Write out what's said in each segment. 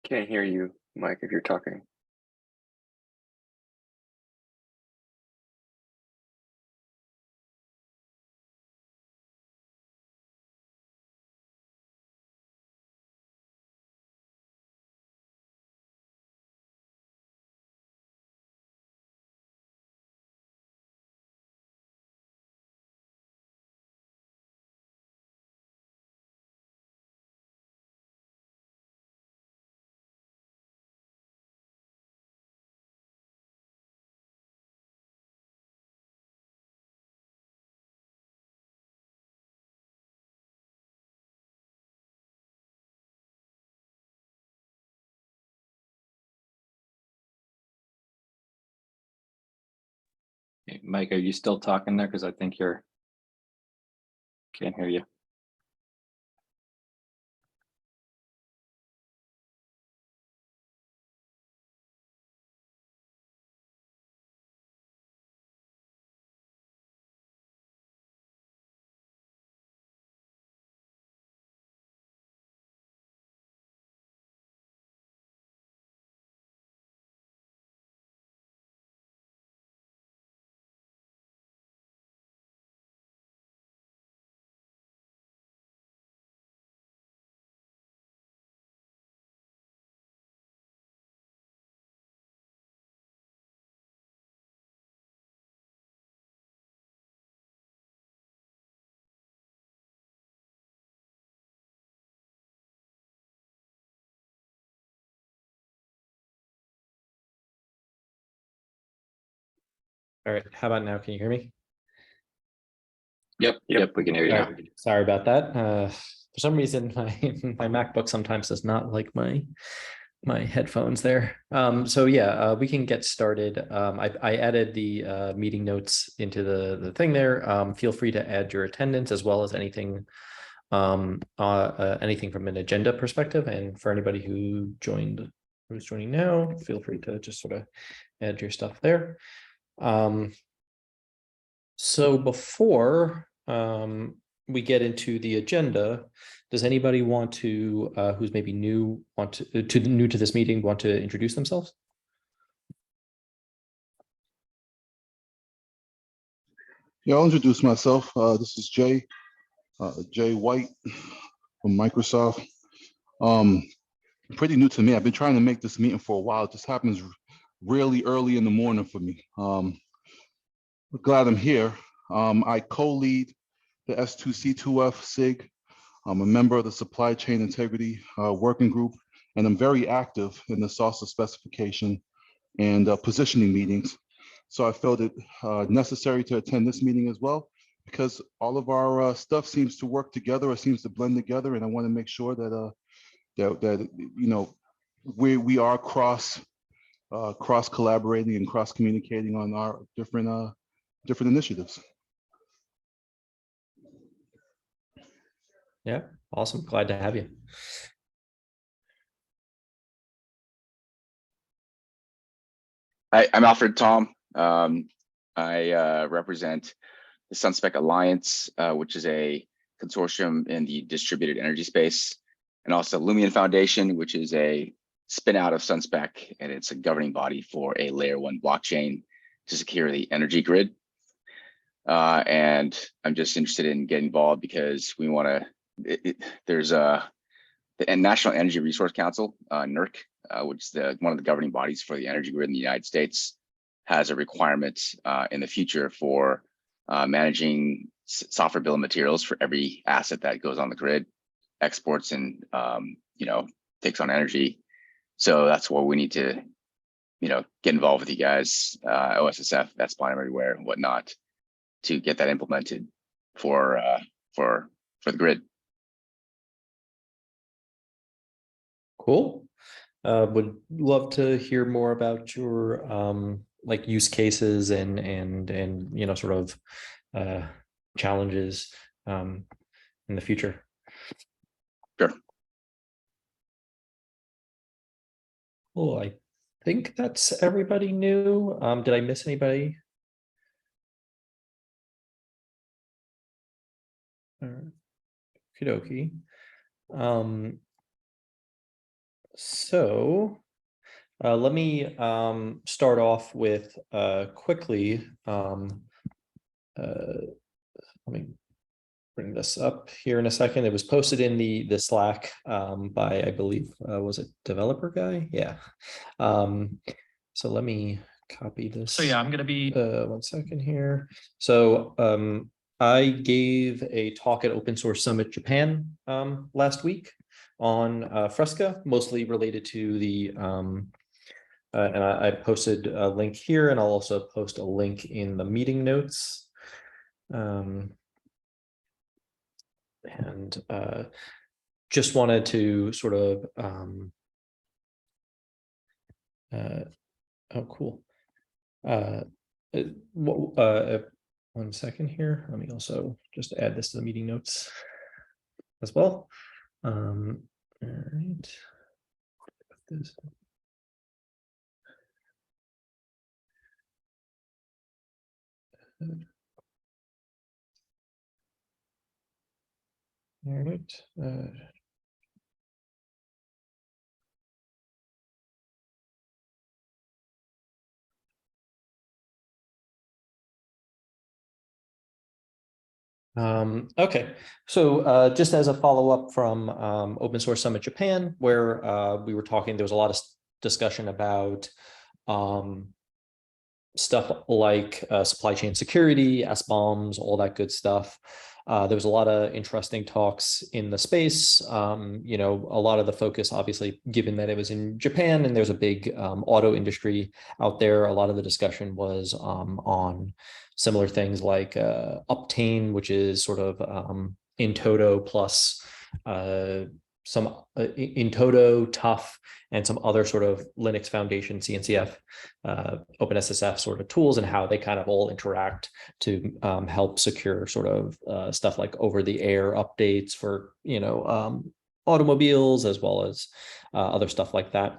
Can't hear you, Mike, if you're talking. Hey, Mike, are you still talking there? Because I think you're can't hear you. All right, how about now? Can you hear me? Yep, we can hear you now. Right. Sorry about that. For some reason, my MacBook sometimes does not like my headphones there. So yeah, we can get started. I added the meeting notes into the thing there. Feel free to add your attendance as well as anything anything from an agenda perspective. And for anybody who's joining now, feel free to just sort of add your stuff there. So before we get into the agenda, does anybody want to, who's maybe new, new to this meeting, want to introduce themselves? Yeah, I'll introduce myself. This is Jay White from Microsoft. Pretty new to me. I've been trying to make this meeting for a while. It just happens really early in the morning for me. Glad I'm here. I co-lead the S2C2F SIG. I'm a member of the Supply Chain Integrity Working Group, and I'm very active in the SSF specification and positioning meetings. So I felt it necessary to attend this meeting as well, because all of our stuff seems to work together or seems to blend together, and I want to make sure that that you know we are cross collaborating and cross communicating on our different initiatives. Yeah, awesome. Glad to have you. I'm Alfred Tom. I represent the SunSpec Alliance, which is a consortium in the distributed energy space, and also Lumion Foundation, which is a spin out of SunSpec, and it's a governing body for a layer 1 blockchain to secure the energy grid. And I'm just interested in getting involved because we want to, there's the National Energy Resource Council, NERC, which is one of the governing bodies for the energy grid in the United States, has a requirement in the future for managing software bill of materials for every asset that goes on the grid, exports and takes on energy. So that's where we need to get involved with you guys, OSSF, that's everywhere and whatnot, to get that implemented for the grid. Cool. Would love to hear more about your like use cases and sort of challenges in the future. Sure. Cool. I think that's everybody new. Did I miss anybody? Okie dokie. So let me start off with quickly. Let me bring this up here in a second. It was posted in the Slack by, I believe, was it developer guy? Yeah. So let me copy this. So yeah, I'm going to be 1 second here. So I gave a talk at Open Source Summit Japan last week on Fresca, mostly related to the and I posted a link here, and I'll also post a link in the meeting notes. And just wanted to sort of oh, cool. 1 second here. Let me also just add this to the meeting notes as well. All right. All right. Okay, so just as a follow-up from Open Source Summit Japan, where we were talking, there was a lot of discussion about stuff like supply chain security, SBOMs, all that good stuff. There was a lot of interesting talks in the space. You know, a lot of the focus, obviously, given that it was in Japan and there's a big auto industry out there, a lot of the discussion was on similar things like Optane, which is sort of in toto plus some in toto, tough, and some other sort of Linux Foundation, CNCF, OpenSSF sort of tools, and how they kind of all interact to help secure sort of stuff like over-the-air updates for, you know, automobiles, as well as other stuff like that.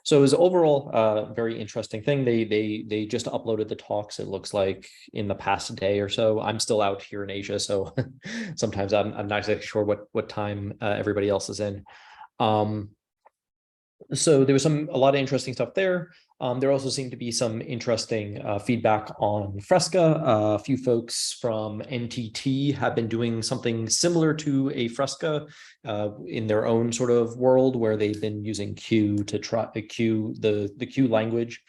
So it was overall a very interesting thing. They just uploaded the talks, it looks like, in the past day or so. I'm still out here in Asia, so sometimes I'm not exactly sure what time everybody else is in. So there was a lot of interesting stuff there. There also seemed to be some interesting feedback on Fresca. A few folks from NTT have been doing something similar to a Fresca in their own sort of world, where they've been using Q to try the Q language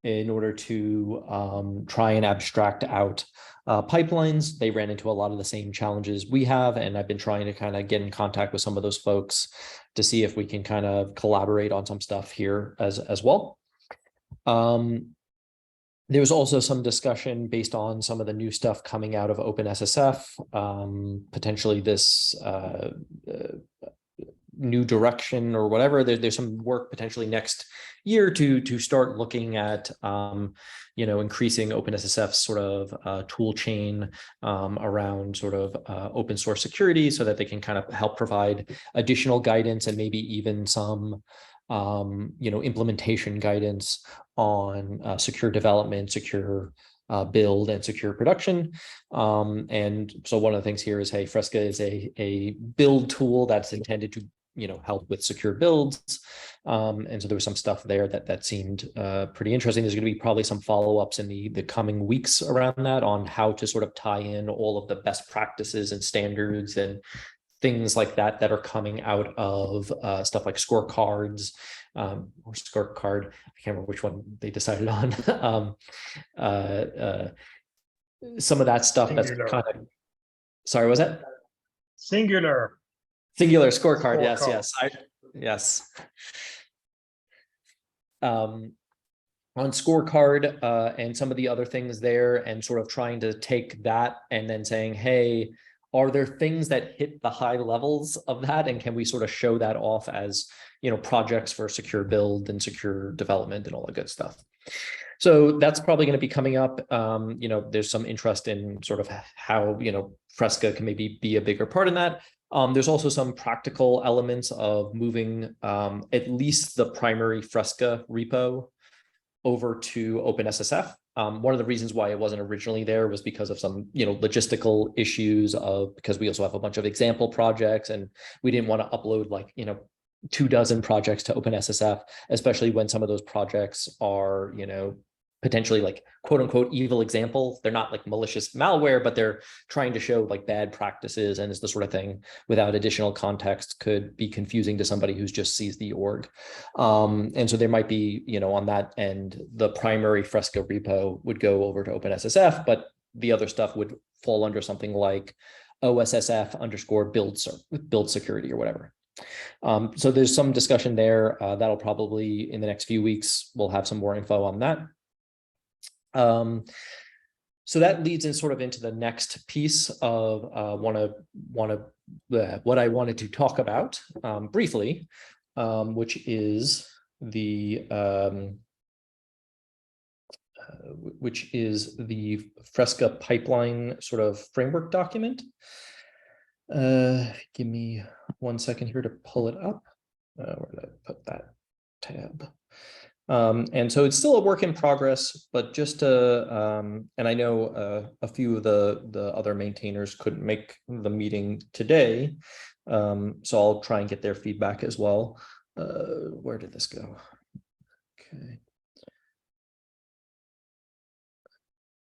in order to try and abstract out pipelines. They ran into a lot of the same challenges we have, and I've been trying to kind of get in contact with some of those folks to see if we can kind of collaborate on some stuff here as well. There was also some discussion based on some of the new stuff coming out of OpenSSF, potentially this new direction or whatever. There's some work potentially next year to start looking at you know, increasing OpenSSF's sort of tool chain around sort of open source security, so that they can kind of help provide additional guidance and maybe even some you know, implementation guidance on secure development, secure build, and secure production. And so one of the things here is, hey, Fresca is a build tool that's intended to, you know, help with secure builds. And so there was some stuff there that seemed pretty interesting. There's going to be probably some follow-ups in the coming weeks around that, on how to sort of tie in all of the best practices and standards and things like that that are coming out of stuff like scorecards or scorecard. I can't remember which one they decided on. Some of that stuff that's kind of, sorry, what was that? singular. Singular scorecard. Yes. On scorecard and some of the other things there, and sort of trying to take that and then saying, hey, are there things that hit the high levels of that, and can we sort of show that off as, you know, projects for secure build and secure development and all the good stuff. So that's probably going to be coming up. You know, there's some interest in sort of how, you know, Fresca can maybe be a bigger part in that. There's also some practical elements of moving at least the primary Fresca repo over to OpenSSF. One of the reasons why it wasn't originally there was because of some, you know, logistical issues because we also have a bunch of example projects, and we didn't want to upload, like, you know, 24 projects to OpenSSF, especially when some of those projects are, potentially like quote unquote evil example. They're not like malicious malware, but they're trying to show like bad practices, and is the sort of thing without additional context could be confusing to somebody who's just sees the org. And so there might be, on that end, the primary Fresca repo would go over to OpenSSF, but the other stuff would fall under something like OSSF_build security or whatever. So there's some discussion there. That'll probably in the next few weeks, we'll have some more info on that. So that leads in sort of into the next piece of what I wanted to talk about briefly, which is the Fresca pipeline sort of framework document. Give me 1 second here to pull it up. Where did I put that tab? And so it's still a work in progress, but just to, and I know a few of the other maintainers couldn't make the meeting today, so I'll try and get their feedback as well. Where did this go? Okay.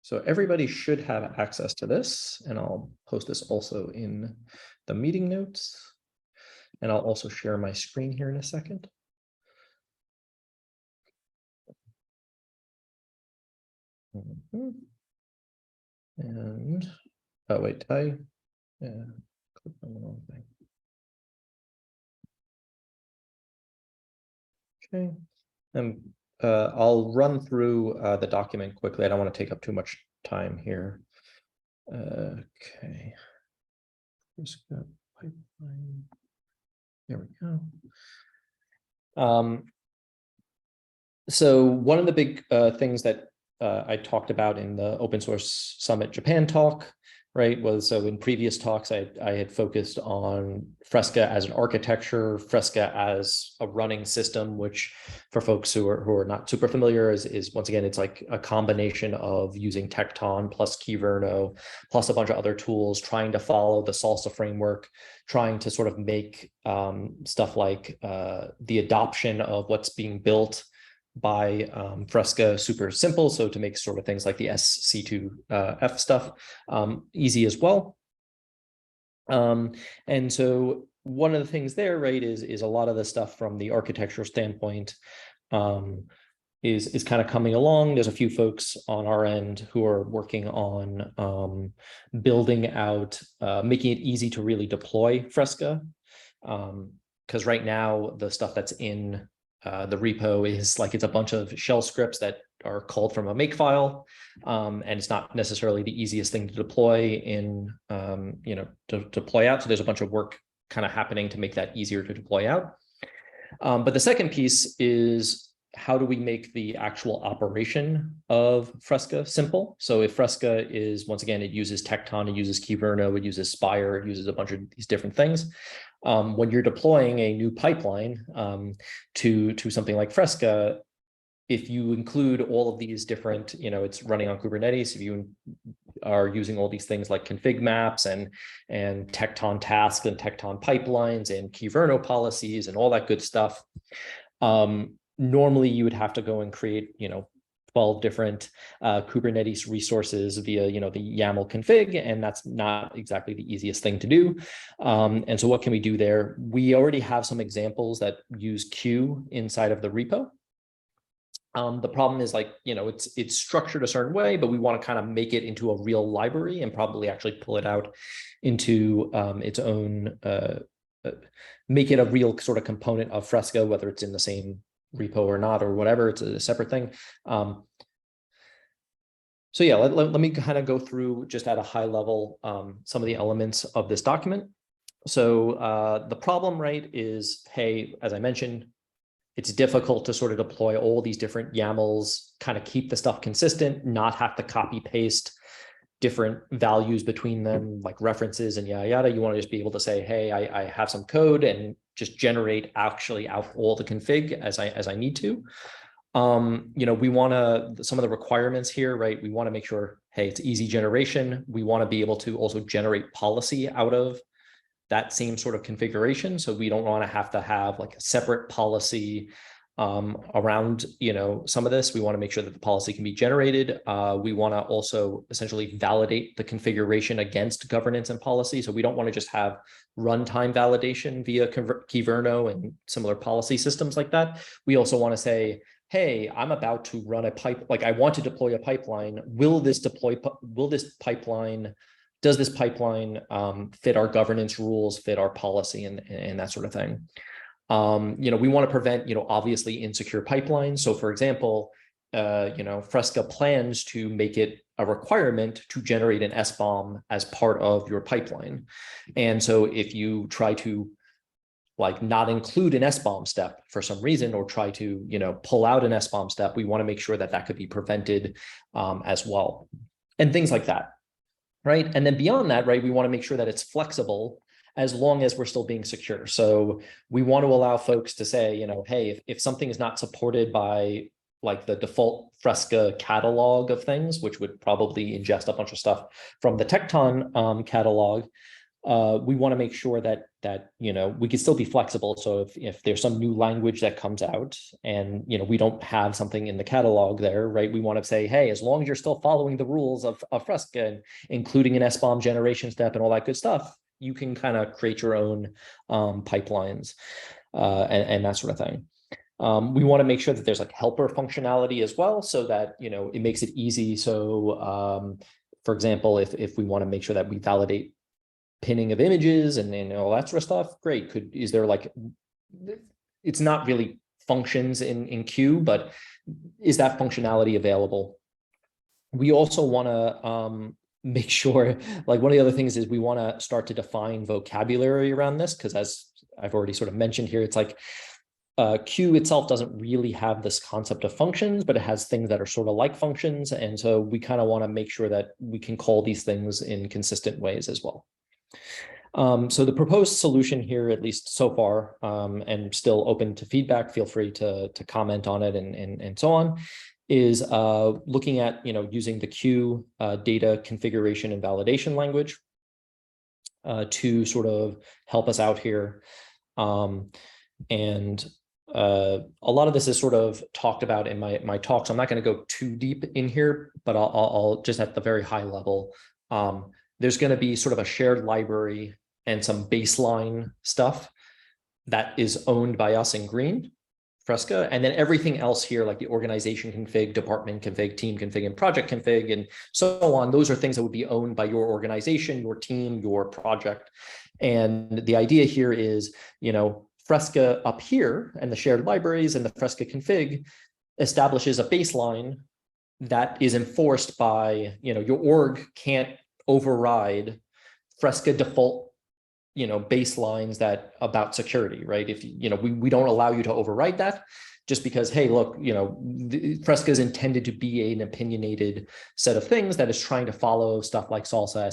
So everybody should have access to this, and I'll post this also in the meeting notes, and I'll also share my screen here in a second. And oh wait, did I click on the wrong thing? Okay, and I'll run through the document quickly. I don't want to take up too much time here. Okay, pipeline. There we go. So one of the big things that I talked about in the Open Source Summit Japan talk, right, was so in previous talks, I had focused on Fresca as an architecture, Fresca as a running system, which for folks who are not super familiar is once again, it's like a combination of using Tecton plus Kyverno plus a bunch of other tools, trying to follow the Salsa framework, trying to sort of make stuff like the adoption of what's being built by Fresca super simple, so to make sort of things like the SC2F stuff easy as well. And so one of the things there, right, is a lot of the stuff from the architectural standpoint is kind of coming along. There's a few folks on our end who are working on building out, making it easy to really deploy Fresca, because right now the stuff that's in the repo is like it's a bunch of shell scripts that are called from a makefile, and it's not necessarily the easiest thing to deploy in, to deploy out. So there's a bunch of work kind of happening to make that easier to deploy out. But the second piece is how do we make the actual operation of Fresca simple? So if Fresca is, once again, it uses Tecton, it uses Kyverno, it uses Spire, it uses a bunch of these different things. When you're deploying a new pipeline to something like Fresca, if you include all of these different, it's running on Kubernetes, if you are using all these things like config maps and Tecton tasks and Tecton pipelines and Kyverno policies and all that good stuff, normally you would have to go and create, 12 different Kubernetes resources via, the YAML config, and that's not exactly the easiest thing to do. And so what can we do there? We already have some examples that use Q inside of the repo. The problem is it's structured a certain way, but we want to kind of make it into a real library and probably actually pull it out into its own, make it a real sort of component of Fresca, whether it's in the same repo or not, or whatever, it's a separate thing. So yeah, let me kind of go through just at a high level some of the elements of this document. So the problem, right, is, hey, as I mentioned, it's difficult to sort of deploy all these different YAMLs, kind of keep the stuff consistent, not have to copy paste different values between them, like references and yada yada. You want to just be able to say, hey, I have some code and just generate actually out all the config as I need to. We want to, some of the requirements here, right? We want to make sure, hey, it's easy generation. We want to be able to also generate policy out of that same sort of configuration. So we don't want to have like a separate policy around, some of this. We want to make sure that the policy can be generated. We want to also essentially validate the configuration against governance and policy. So we don't want to just have runtime validation via Kyverno and similar policy systems like that. We also want to say, hey, I'm about to run a pipe, like I want to deploy a pipeline. Does this pipeline fit our governance rules, fit our policy, and that sort of thing. We want to prevent, obviously insecure pipelines. So for example, Fresca plans to make it a requirement to generate an SBOM as part of your pipeline. And so if you try to not include an SBOM step for some reason, or try to, pull out an SBOM step, we want to make sure that that could be prevented as well. And things like that, right? And then beyond that, right, we want to make sure that it's flexible as long as we're still being secure. So we want to allow folks to say, hey, if something is not supported by the default Fresca catalog of things, which would probably ingest a bunch of stuff from the Tecton catalog, we want to make sure that we can still be flexible. So if there's some new language that comes out and we don't have something in the catalog there, right? We want to say, hey, as long as you're still following the rules of Fresca, and including an SBOM generation step and all that good stuff, you can kind of create your own pipelines and that sort of thing. We want to make sure that there's helper functionality as well, so that it makes it easy. So for example, if we want to make sure that we validate pinning of images and all that sort of stuff, great. Is there it's not really functions in Q, but is that functionality available? We also want to make sure, one of the other things is we want to start to define vocabulary around this, because as I've already sort of mentioned here, it's Q itself doesn't really have this concept of functions, but it has things that are sort of like functions. And so we kind of want to make sure that we can call these things in consistent ways as well. So the proposed solution here, at least so far, and still open to feedback, feel free to comment on it and so on, is looking at using the Q data configuration and validation language to sort of help us out here. And a lot of this is sort of talked about in my talk, so I'm not going to go too deep in here, but I'll just at the very high level. There's going to be sort of a shared library and some baseline stuff that is owned by us in green, Fresca, and then everything else here, like the organization config, department config, team config, and project config, and so on. Those are things that would be owned by your organization, your team, your project. And the idea here is, Fresca up here and the shared libraries and the Fresca config establishes a baseline that is enforced by, your org can't override Fresca default, baselines that about security, right? If we don't allow you to override that, just because, hey, look, Fresca is intended to be an opinionated set of things that is trying to follow stuff like SALSA,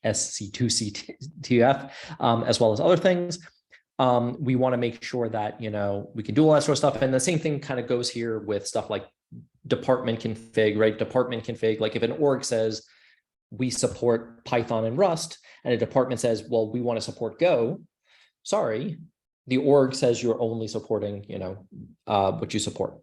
SC2CTF, as well as other things. We want to make sure that, we can do all that sort of stuff. And the same thing kind of goes here with stuff like department config, right? Department config, like if an org says we support Python and Rust, and a department says, well, we want to support Go, sorry, the org says you're only supporting, what you support.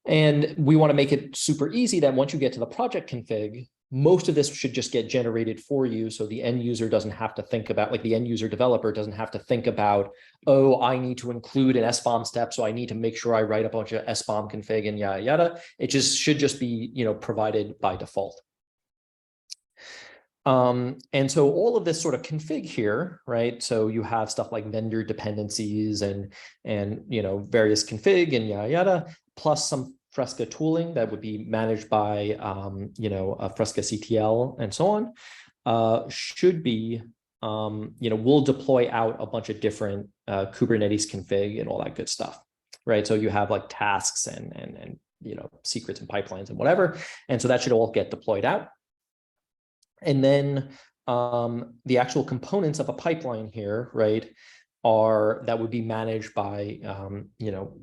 And we want to make it super easy that once you get to the project config, most of this should just get generated for you. So the end user doesn't have to think about, the end user developer doesn't have to think about, oh, I need to include an SBOM step, so I need to make sure I write a bunch of SBOM config and yada, yada. It should just be, provided by default. And so all of this sort of config here, right? So you have stuff like vendor dependencies and various config and yada, yada, plus some Fresca tooling that would be managed by, a Fresca CTL and so on, should be, we'll deploy out a bunch of different Kubernetes config and all that good stuff, right? So you have tasks and secrets and pipelines and whatever. And so that should all get deployed out. And then the actual components of a pipeline here, right, that would be managed by,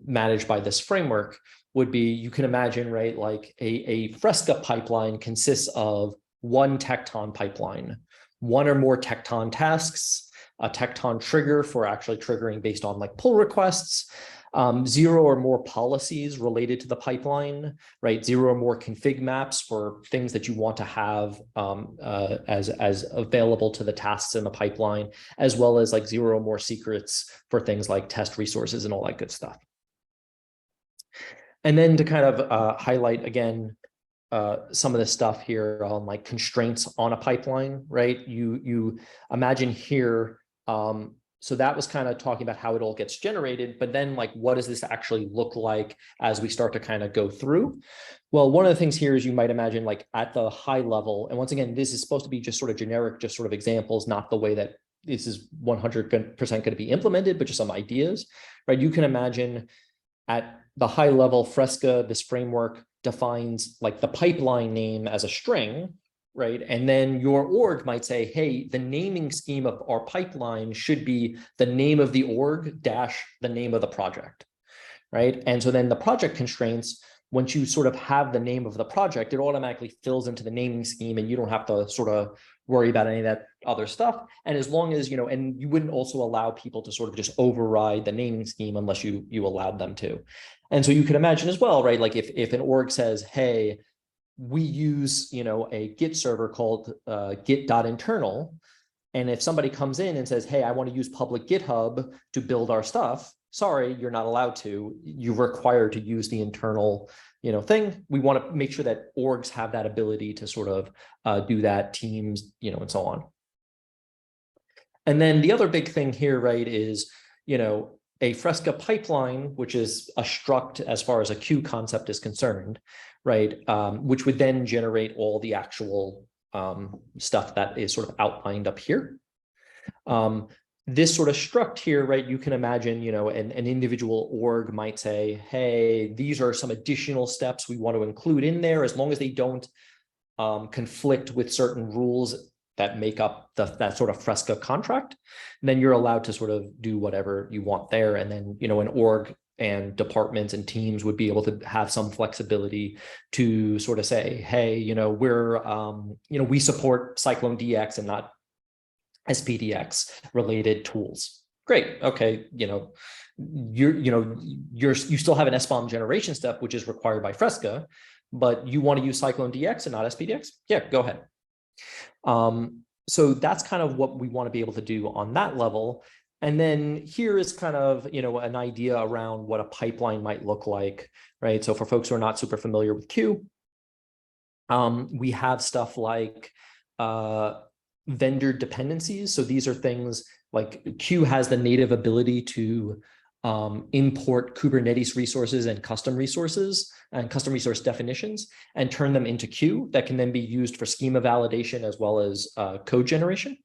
managed by this framework would be, you can imagine, right, a Fresca pipeline consists of one Tecton pipeline, one or more Tecton tasks, a Tecton trigger for actually triggering based on like pull requests, 0 or more policies related to the pipeline, right? 0 or more config maps for things that you want to have as available to the tasks in the pipeline, as well as like 0 or more secrets for things like test resources and all that good stuff. And then to kind of highlight again, some of the stuff here on like constraints on a pipeline, right? You imagine here, so that was kind of talking about how it all gets generated, but then like, what does this actually look like as we start to kind of go through? Well, one of the things here is you might imagine like at the high level, and once again, this is supposed to be just sort of generic, just sort of examples, not the way that this is 100% going to be implemented, but just some ideas, right? You can imagine at the high level, Fresca, this framework defines like the pipeline name as a string, right? And then your org might say, hey, the naming scheme of our pipeline should be the name of the org dash the name of the project, right? And so then the project constraints, once you sort of have the name of the project, it automatically fills into the naming scheme and you don't have to sort of worry about any of that other stuff. And as long as, you know, and you wouldn't also allow people to sort of just override the naming scheme unless you allowed them to. And so you can imagine as well, right? Like if an org says, hey, we use, you know, a Git server called git.internal. And if somebody comes in and says, hey, I want to use public GitHub to build our stuff, sorry, you're not allowed to. You're required to use the internal, you know, thing. We want to make sure that orgs have that ability to sort of do that, teams, you know, and so on. And then the other big thing here, right, is, you know, a Fresca pipeline, which is a struct as far as a queue concept is concerned, right, which would then generate all the actual stuff that is sort of outlined up here. This sort of struct here, right, you can imagine, you know, an individual org might say, hey, these are some additional steps we want to include in there, as long as they don't conflict with certain rules that make up that sort of Fresca contract, then you're allowed to sort of do whatever you want there. And then, you know, an org and departments and teams would be able to have some flexibility to sort of say, hey, you know, we're, you know, we support Cyclone DX and not SPDX related tools. Great. Okay. You know, you still have an SBOM generation step, which is required by Fresca, but you want to use Cyclone DX and not SPDX? Yeah, go ahead. So that's kind of what we want to be able to do on that level. And then here is kind of, you know, an idea around what a pipeline might look like, right? So for folks who are not super familiar with Q, we have stuff like vendor dependencies. So these are things like Q has the native ability to import Kubernetes resources and custom resources and custom resource definitions and turn them into Q that can then be used for schema validation as well as code generation,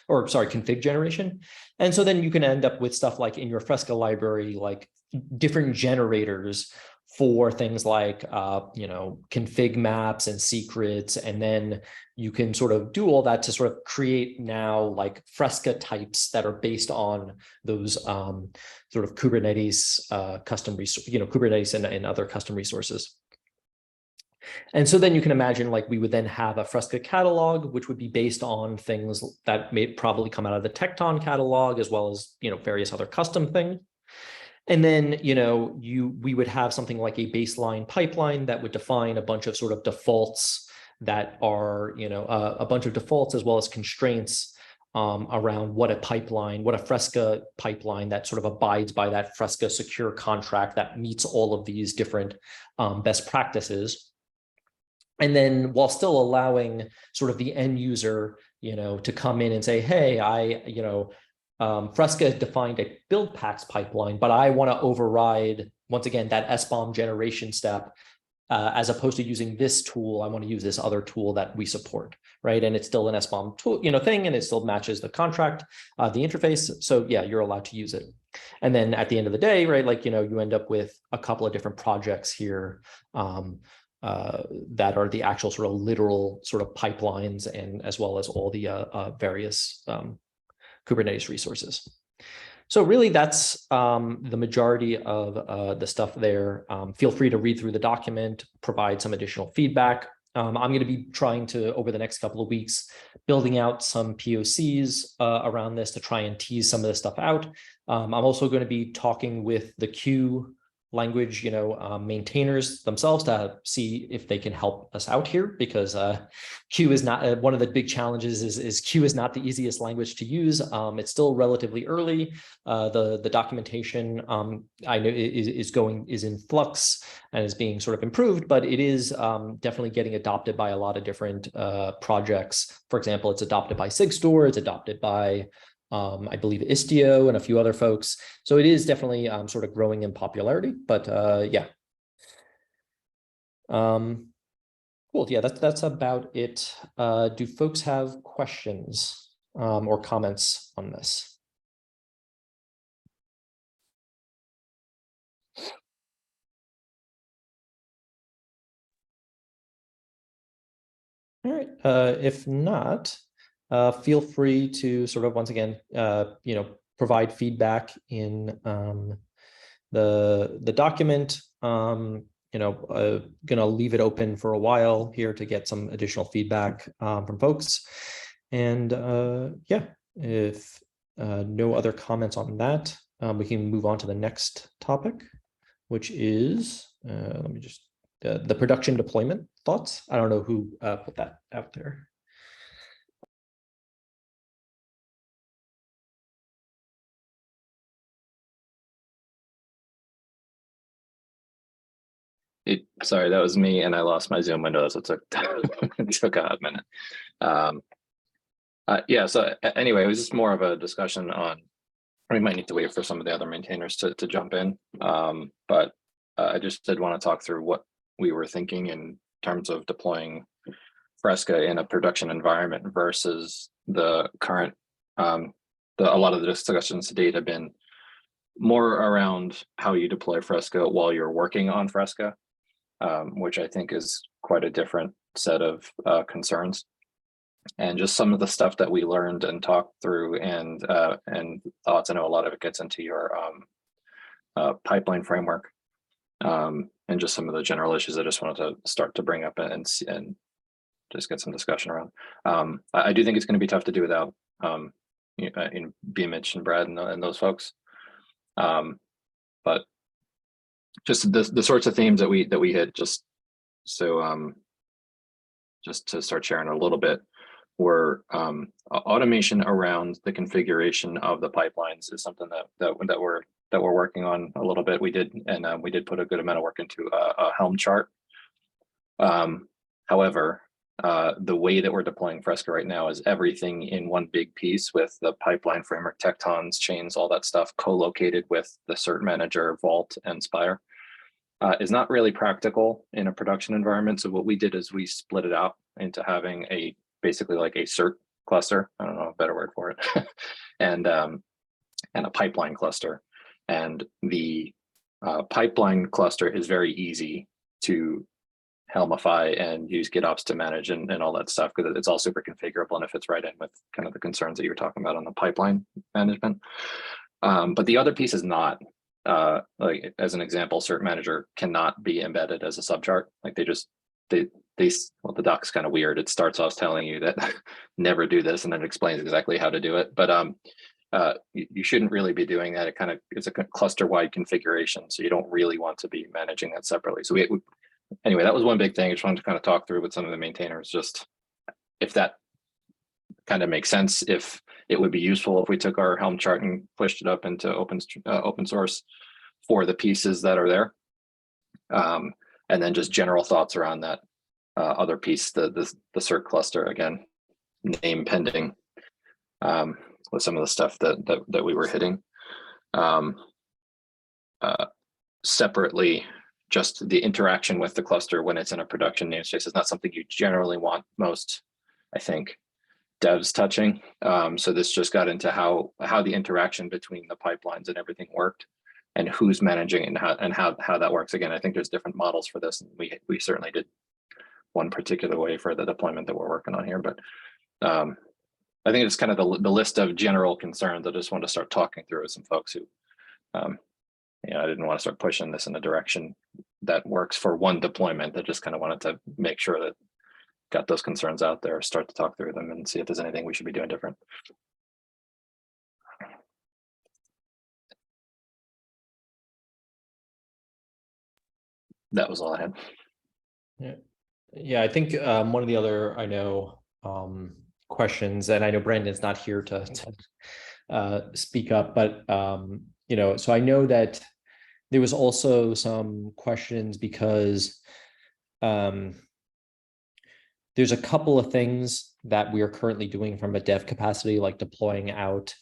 or sorry, config generation. And so then you can end up with stuff like in your Fresca library, like different generators for things like, you know, config maps and secrets. And then you can sort of do all that to sort of create now like Fresca types that are based on those sort of Kubernetes custom, you know, Kubernetes and other custom resources. And so then you can imagine like we would then have a Fresca catalog, which would be based on things that may probably come out of the Tecton catalog, as well as, you know, various other custom things. And then, you know, we would have something like a baseline pipeline that would define a bunch of sort of defaults that are, you know, a bunch of defaults as well as constraints around what a pipeline, what a Fresca pipeline that sort of abides by that Fresca secure contract that meets all of these different best practices. And then while still allowing sort of the end user, you know, to come in and say, hey, you know, Fresca defined a build packs pipeline, but I want to override, once again, that SBOM generation step. As opposed to using this tool, I want to use this other tool that we support, right? And it's still an SBOM tool, you know, thing, and it still matches the contract, the interface. So yeah, you're allowed to use it. And then at the end of the day, right, like, you know, you end up with a couple of different projects here that are the actual sort of literal sort of pipelines, and as well as all the various Kubernetes resources. So really that's the majority of the stuff there. Feel free to read through the document, provide some additional feedback. I'm going to be trying to, over the next couple of weeks, building out some POCs around this to try and tease some of this stuff out. I'm also going to be talking with the Q language, maintainers themselves to see if they can help us out here, because Q is not one of the big challenges is Q is not the easiest language to use. It's still relatively early. The documentation I know is in flux and is being sort of improved, but it is definitely getting adopted by a lot of different projects. For example, it's adopted by Sigstore, it's adopted by I believe Istio and a few other folks. So it is definitely sort of growing in popularity, but yeah. Cool, yeah, that's about it. Do folks have questions or comments on this? All right, if not, feel free to sort of, once again, provide feedback in the document. Gonna leave it open for a while here to get some additional feedback from folks. And yeah, if no other comments on that, we can move on to the next topic, which is, let me just, the production deployment thoughts. I don't know who put that out there. Sorry, that was me, and I lost my Zoom window, so it took a hot minute. Yeah, so anyway, it was just more of a discussion on, we might need to wait for some of the other maintainers to jump in, but I just did want to talk through what we were thinking in terms of deploying Fresca in a production environment versus the current, a lot of the discussions to date have been more around how you deploy Fresca while you're working on Fresca, which I think is quite a different set of concerns. And just some of the stuff that we learned and talked through and thoughts. I know a lot of it gets into your pipeline framework, and just some of the general issues I just wanted to start to bring up and just get some discussion around. I do think it's going to be tough to do without in Mitch and Brad and those folks. But just the sorts of themes that we hit, just so just to start sharing a little bit, were automation around the configuration of the pipelines is something that we're working on a little bit. We did put a good amount of work into a Helm chart. However, the way that we're deploying Fresca right now is everything in one big piece with the pipeline framework, tectons, chains, all that stuff co-located with the cert manager, Vault, and Spire. Is not really practical in a production environment. So what we did is we split it out into having basically like a cert cluster. I don't know a better word for it, and a pipeline cluster. And the pipeline cluster is very easy to Helmify and use GitOps to manage and all that stuff, because it's all super configurable and it fits right in with kind of the concerns that you were talking about on the pipeline management. But the other piece is not. Like as an example, cert manager cannot be embedded as a subchart. Like well, the doc's kind of weird. It starts off telling you that never do this, and then it explains exactly how to do it. But you shouldn't really be doing that. It's a cluster-wide configuration, so you don't really want to be managing that separately. So anyway, that was one big thing. I just wanted to kind of talk through with some of the maintainers, just if that kind of makes sense, if it would be useful if we took our Helm chart and pushed it up into open source for the pieces that are there. And then just general thoughts around that other piece, the cert cluster, again, name pending, with some of the stuff that we were hitting. Separately, just the interaction with the cluster when it's in a production namespace is not something you generally want most, I think, devs touching. So this just got into how the interaction between the pipelines and everything worked, and who's managing it and how that works. Again, I think there's different models for this, and we certainly did one particular way for the deployment that we're working on here. But I think it's kind of the list of general concerns. I just want to start talking through with some folks who, I didn't want to start pushing this in a direction that works for one deployment. I just kind of wanted to make sure that got those concerns out there, start to talk through them and see if there's anything we should be doing different. That was all I had. Yeah, I think one of the other questions, and I know Brandon's not here to speak up, but so I know that there was also some questions because there's a couple of things that we are currently doing from a dev capacity, like deploying out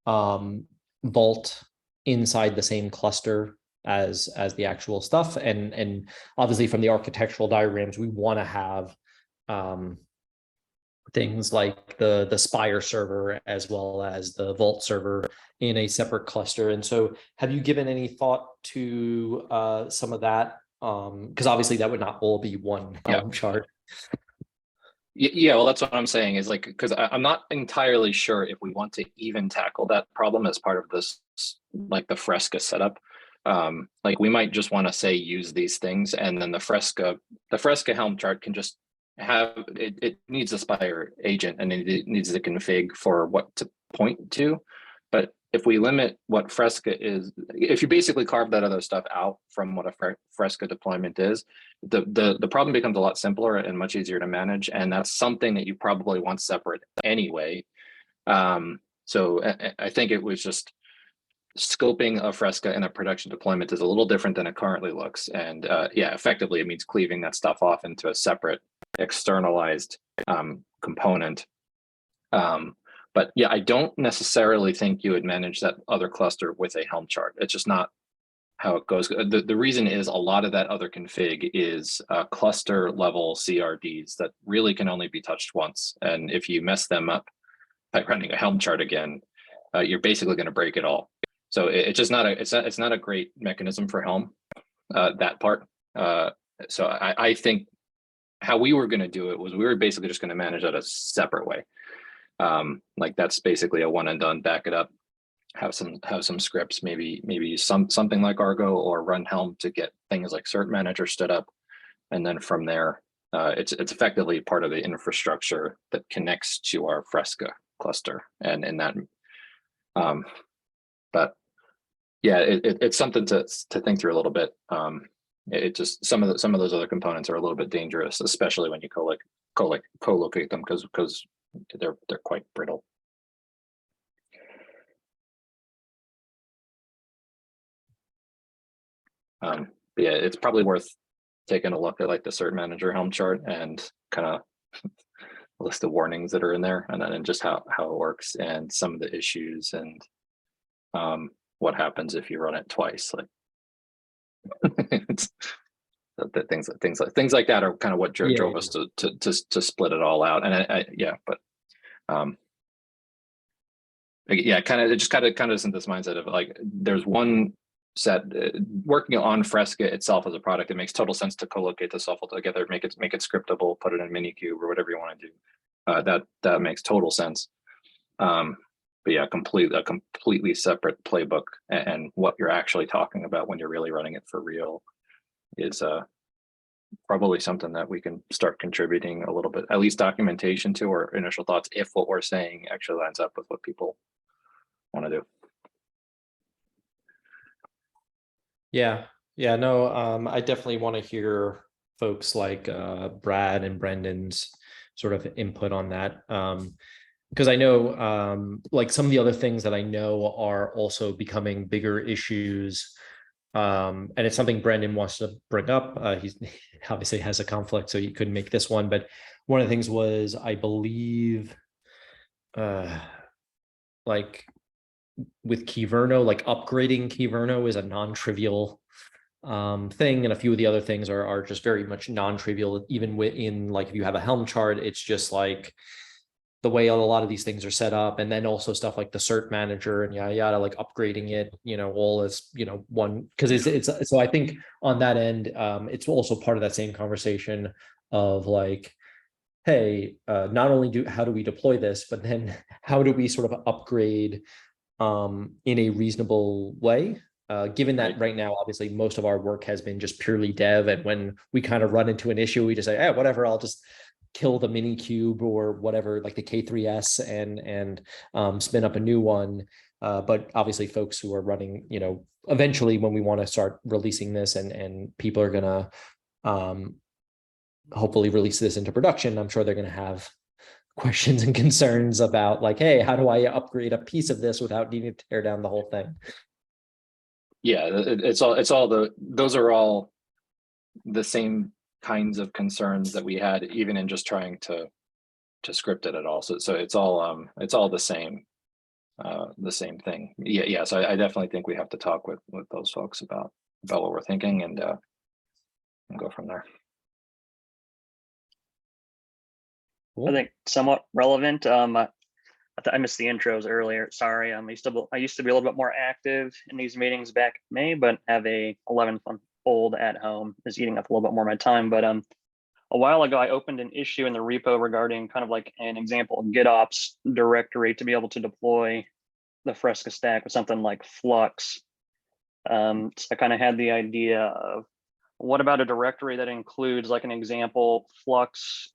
Vault inside the same cluster as the actual stuff, and obviously from the architectural diagrams we want to have things like the Spire server as well as the Vault server in a separate cluster. And so have you given any thought to some of that, because obviously that would not all be one chart. Yeah, well, that's what I'm saying is like, because I'm not entirely sure if we want to even tackle that problem as part of this, like the Fresca setup. Like we might just want to say use these things, and then the Fresca Helm chart can just have it needs a Spire agent, and it needs the config for what to point to. But if we limit what Fresca is, if you basically carve that other stuff out from what a Fresca deployment is, the problem becomes a lot simpler and much easier to manage, and that's something that you probably want separate anyway. So I think it was just scoping a Fresca in a production deployment is a little different than it currently looks, and yeah, effectively it means cleaving that stuff off into a separate externalized component. But yeah, I don't necessarily think you would manage that other cluster with a Helm chart. It's just not how it goes. The reason is a lot of that other config is cluster level CRDs that really can only be touched once. And if you mess them up by running a Helm chart again, you're basically going to break it all. So it's just not it's not a great mechanism for Helm, that part. So I think how we were going to do it was we were basically just going to manage that a separate way. Like that's basically a one and done, back it up, have some scripts, maybe use something like Argo or run Helm to get things like Cert Manager stood up. And then from there, it's effectively part of the infrastructure that connects to our Fresca cluster. And in that, but yeah, it's something to think through a little bit. It just some of those other components are a little bit dangerous, especially when you co-locate them because they're quite brittle. But yeah, it's probably worth taking a look at like the Cert Manager Helm chart and kind of list the warnings that are in there, and then just how it works and some of the issues and what happens if you run it twice. Like it's, things like that are kind of what drove us to split it all out. And yeah, it just kind of is in this mindset of like there's one set working on Fresca itself as a product. It makes total sense to co-locate this all together, make it scriptable, put it in Minikube or whatever you want to do. That makes total sense. But yeah, a completely separate playbook and what you're actually talking about when you're really running it for real is probably something that we can start contributing a little bit, at least documentation to, or initial thoughts, if what we're saying actually lines up with what people want to do. Yeah, no, I definitely want to hear folks like Brad and Brendan's sort of input on that. Because I know like some of the other things that I know are also becoming bigger issues. And it's something Brendan wants to bring up. He obviously has a conflict, so he couldn't make this one. But one of the things was, I believe, like with Keyverno, like upgrading Keyverno is a non-trivial thing, and a few of the other things are just very much non-trivial. Even within, like if you have a Helm chart, it's just like the way a lot of these things are set up, and then also stuff like the Cert Manager and yada yada, like upgrading it, all as one, because it's so I think on that end, it's also part of that same conversation of like, hey, not only how do we deploy this, but then how do we sort of upgrade in a reasonable way, given that right now, obviously, most of our work has been just purely dev. And when we kind of run into an issue, we just say, whatever, I'll just kill the mini cube or whatever, like the K3S, and spin up a new one. But obviously folks who are running, eventually when we want to start releasing this and people are gonna hopefully release this into production, I'm sure they're gonna have questions and concerns about like, hey, how do I upgrade a piece of this without needing to tear down the whole thing? Yeah, those are all the same kinds of concerns that we had even in just trying to script it at all. So it's all the same thing. Yeah. So I definitely think we have to talk with those folks about what we're thinking and go from there. Cool. I think somewhat relevant. I missed the intros earlier. Sorry. I used to be a little bit more active in these meetings back in May, but have a 11-month-old at home is eating up a little bit more of my time. But a while ago, I opened an issue in the repo regarding kind of like an example GitOps directory to be able to deploy the Fresca stack with something like Flux. So I kind of had the idea of what about a directory that includes like an example Flux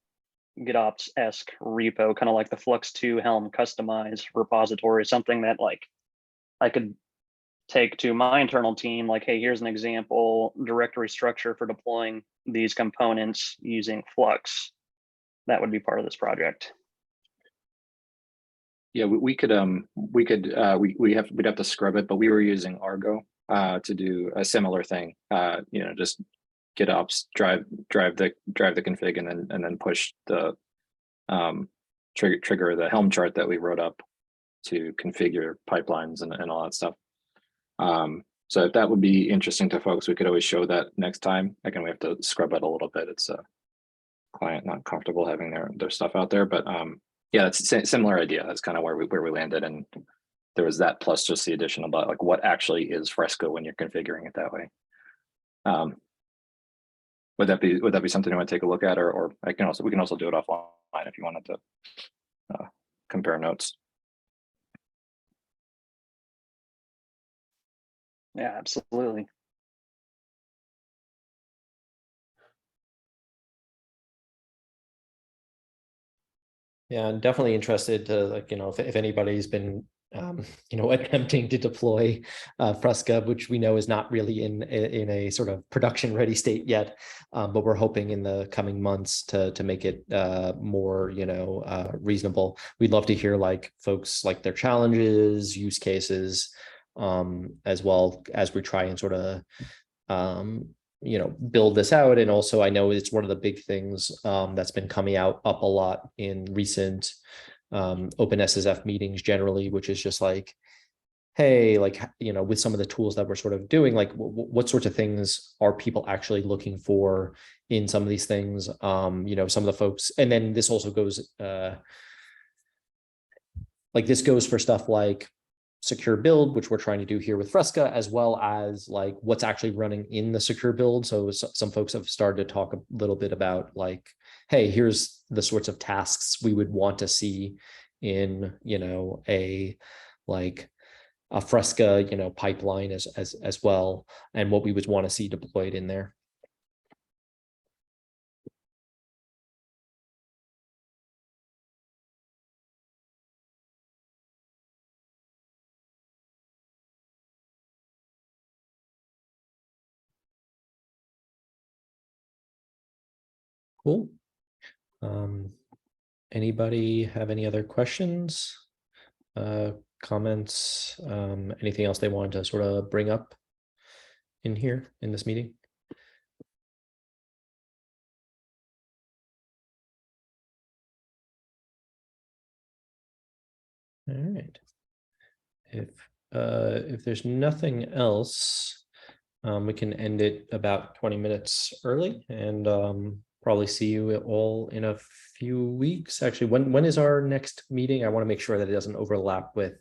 GitOps-esque repo, kind of like the Flux2 Helm customized repository, something that like I could take to my internal team, like, hey, here's an example directory structure for deploying these components using Flux. That would be part of this project. Yeah, we'd have to scrub it, but we were using Argo to do a similar thing. Just GitOps drive the config and then push the trigger the Helm chart that we wrote up to configure pipelines and all that stuff. So if that would be interesting to folks, we could always show that next time. Again, we have to scrub it a little bit. It's a client not comfortable having their stuff out there, but yeah, that's a similar idea. That's kind of where we landed, and there was that plus just the addition about like what actually is Fresco when you're configuring it that way. Would that be something you want to take a look at, or we can also do it offline if you wanted to compare notes. Yeah, absolutely. Yeah, I'm definitely interested to, like, if anybody's been attempting to deploy Fresca, which we know is not really in a sort of production ready state yet, but we're hoping in the coming months to make it more reasonable. We'd love to hear like folks like their challenges, use cases, as well as we try and sort of build this out. And also I know it's one of the big things that's been coming up a lot in recent OpenSSF meetings generally, which is just like, hey, like, with some of the tools that we're sort of doing, like what sorts of things are people actually looking for in some of these things? Some of the folks, and then this also goes this goes for stuff like secure build, which we're trying to do here with Fresca, as well as like what's actually running in the secure build. So some folks have started to talk a little bit about like, hey, here's the sorts of tasks we would want to see in, a Fresca, pipeline as well, and what we would want to see deployed in there. Cool. Anybody have any other questions, comments, anything else they wanted to sort of bring up in here in this meeting? All right. If there's nothing else, we can end it about 20 minutes early, and probably see you all in a few weeks. Actually, when is our next meeting? I want to make sure that it doesn't overlap with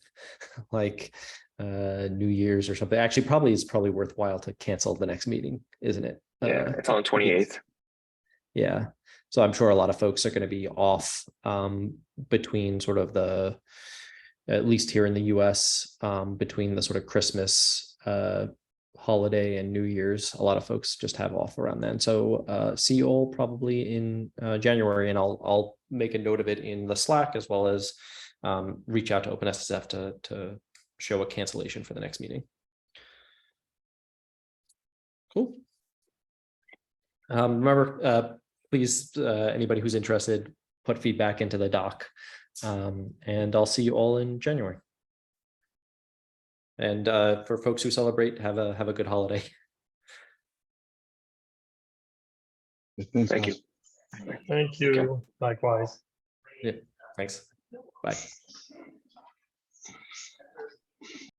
like New Year's or something. Actually, it's probably worthwhile to cancel the next meeting, isn't it? Yeah, it's on the 28th. Yeah. So I'm sure a lot of folks are going to be off between sort of at least here in the US, between the sort of Christmas holiday and New Year's. A lot of folks just have off around then. So see you all probably in January, and I'll make a note of it in the Slack, as well as reach out to OpenSSF to show a cancellation for the next meeting. Cool. Remember, please, anybody who's interested, put feedback into the doc, and I'll see you all in January. And for folks who celebrate, have a good holiday. Thanks, Thank guys. you. Thank you. Likewise. Yeah, thanks. Bye.